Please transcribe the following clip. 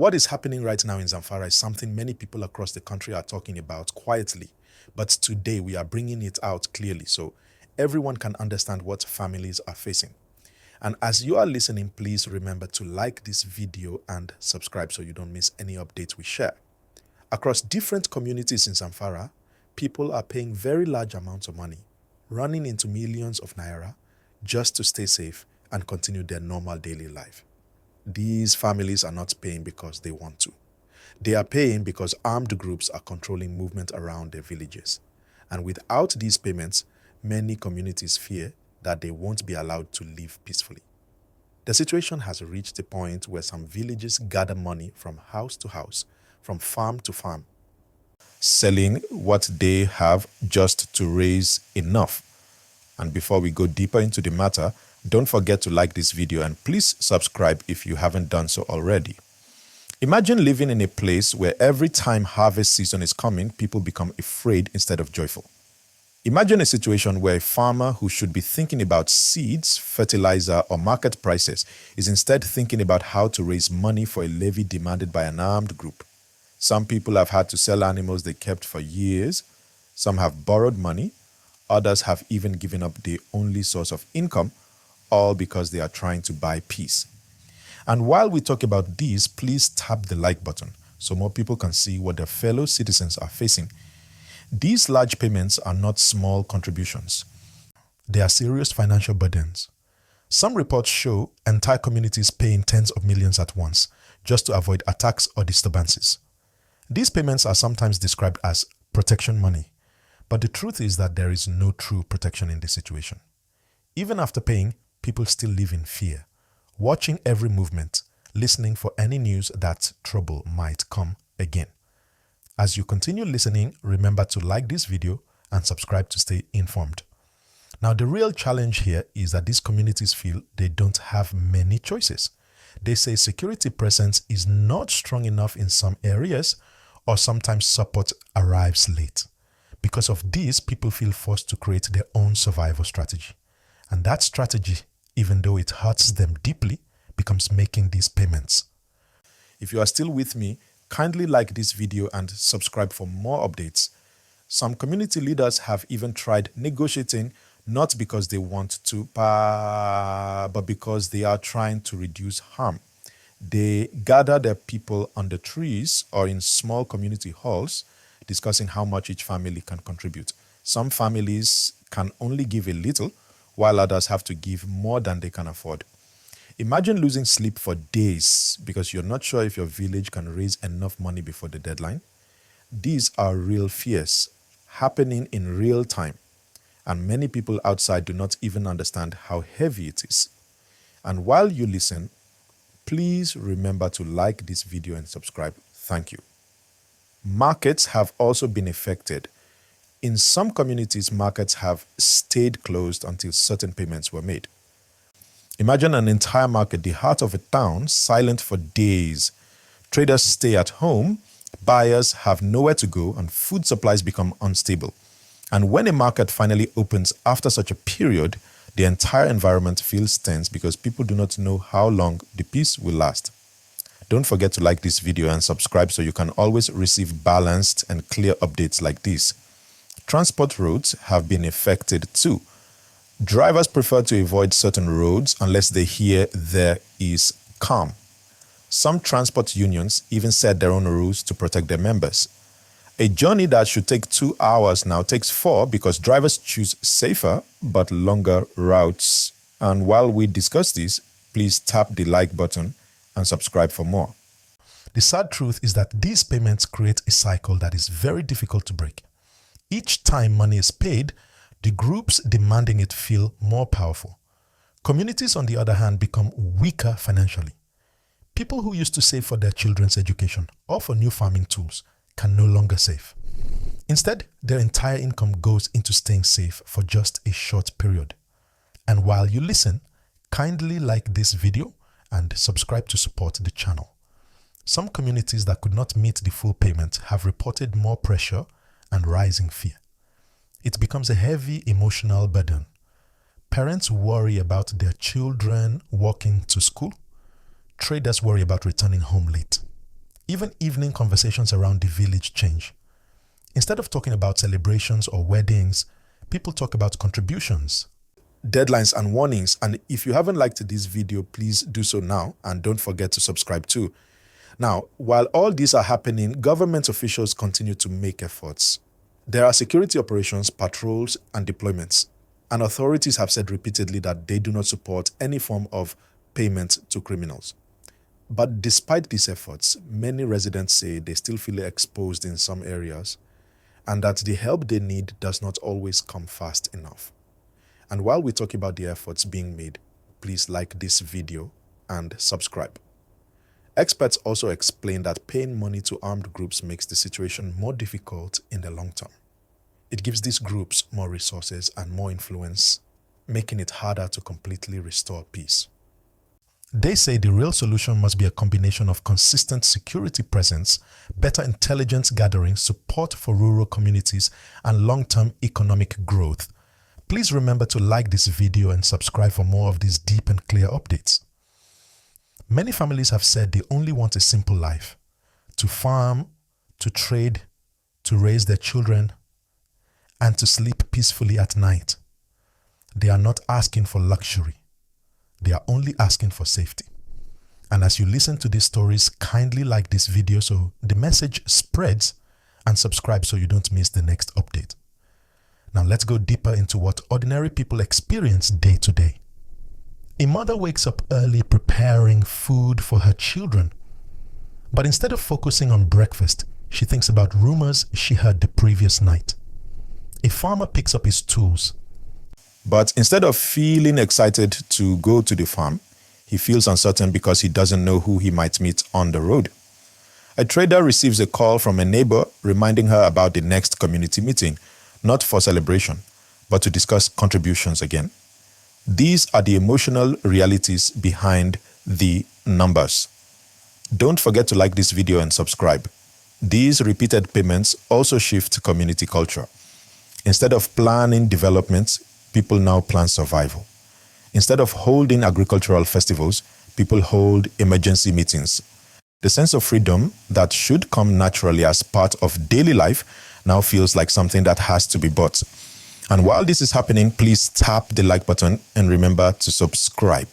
What is happening right now in Zamfara is something many people across the country are talking about quietly, but today we are bringing it out clearly so everyone can understand what families are facing. And as you are listening, please remember to like this video and subscribe so you don't miss any updates we share. Across different communities in Zamfara, people are paying very large amounts of money, running into millions of naira, just to stay safe and continue their normal daily life. These families are not paying because they want to. They are paying because armed groups are controlling movement around their villages. And without these payments, many communities fear that they won't be allowed to live peacefully. The situation has reached a point where some villages gather money from house to house, from farm to farm, selling what they have just to raise enough. And before we go deeper into the matter, don't forget to like this video and please subscribe if you haven't done so already. Imagine living in a place where every time harvest season is coming, people become afraid instead of joyful. Imagine a situation where a farmer who should be thinking about seeds, fertilizer, or market prices is instead thinking about how to raise money for a levy demanded by an armed group. Some people have had to sell animals they kept for years. Some have borrowed money. Others have even given up their only source of income, all because they are trying to buy peace. And while we talk about this, please tap the like button so more people can see what their fellow citizens are facing. These large payments are not small contributions. They are serious financial burdens. Some reports show entire communities paying tens of millions at once just to avoid attacks or disturbances. These payments are sometimes described as protection money, but the truth is that there is no true protection in this situation. Even after paying, people still live in fear, watching every movement, listening for any news that trouble might come again. As you continue listening, remember to like this video and subscribe to stay informed. Now, the real challenge here is that these communities feel they don't have many choices. They say security presence is not strong enough in some areas, or sometimes support arrives late. Because of this, people feel forced to create their own survival strategy. And that strategy, even though it hurts them deeply, becomes making these payments. If you are still with me, kindly like this video and subscribe for more updates. Some community leaders have even tried negotiating, not because they want to, but because they are trying to reduce harm. They gather their people under trees or in small community halls, discussing how much each family can contribute. Some families can only give a little, while others have to give more than they can afford. Imagine losing sleep for days because you're not sure if your village can raise enough money before the deadline. These are real fears happening in real time, and many people outside do not even understand how heavy it is. And while you listen, please remember to like this video and subscribe. Thank you. Markets have also been affected. In some communities, markets have stayed closed until certain payments were made. Imagine an entire market, the heart of a town, silent for days. Traders stay at home, buyers have nowhere to go, and food supplies become unstable. And when a market finally opens after such a period, the entire environment feels tense because people do not know how long the peace will last. Don't forget to like this video and subscribe so you can always receive balanced and clear updates like this. Transport routes have been affected too. Drivers prefer to avoid certain roads unless they hear there is calm. Some transport unions even set their own rules to protect their members. A journey that should take 2 hours now takes 4 because drivers choose safer but longer routes. And while we discuss this, please tap the like button and subscribe for more. The sad truth is that these payments create a cycle that is very difficult to break. Each time money is paid, the groups demanding it feel more powerful. Communities, on the other hand, become weaker financially. People who used to save for their children's education or for new farming tools can no longer save. Instead, their entire income goes into staying safe for just a short period. And while you listen, kindly like this video and subscribe to support the channel. Some communities that could not meet the full payment have reported more pressure and rising fear. It becomes a heavy emotional burden. Parents worry about their children walking to school. Traders worry about returning home late. Even evening conversations around the village change. Instead of talking about celebrations or weddings, people talk about contributions, deadlines and warnings. And if you haven't liked this video, please do so now, and don't forget to subscribe too. Now, while all these are happening, government officials continue to make efforts. There are security operations, patrols, and deployments. And authorities have said repeatedly that they do not support any form of payment to criminals. But despite these efforts, many residents say they still feel exposed in some areas, and that the help they need does not always come fast enough. And while we talk about the efforts being made, please like this video and subscribe. Experts also explain that paying money to armed groups makes the situation more difficult in the long term. It gives these groups more resources and more influence, making it harder to completely restore peace. They say the real solution must be a combination of consistent security presence, better intelligence gathering, support for rural communities, and long-term economic growth. Please remember to like this video and subscribe for more of these deep and clear updates. Many families have said they only want a simple life: to farm, to trade, to raise their children, and to sleep peacefully at night. They are not asking for luxury. They are only asking for safety. And as you listen to these stories, kindly like this video so the message spreads, and subscribe so you don't miss the next update. Now let's go deeper into what ordinary people experience day to day. A mother wakes up early preparing food for her children. But instead of focusing on breakfast, she thinks about rumors she heard the previous night. A farmer picks up his tools. But instead of feeling excited to go to the farm, he feels uncertain because he doesn't know who he might meet on the road. A trader receives a call from a neighbor reminding her about the next community meeting, not for celebration, but to discuss contributions again. These are the emotional realities behind the numbers. Don't forget to like this video and subscribe. These repeated payments also shift community culture. Instead of planning development, people now plan survival. Instead of holding agricultural festivals, people hold emergency meetings. The sense of freedom that should come naturally as part of daily life now feels like something that has to be bought. And while this is happening, please tap the like button and remember to subscribe.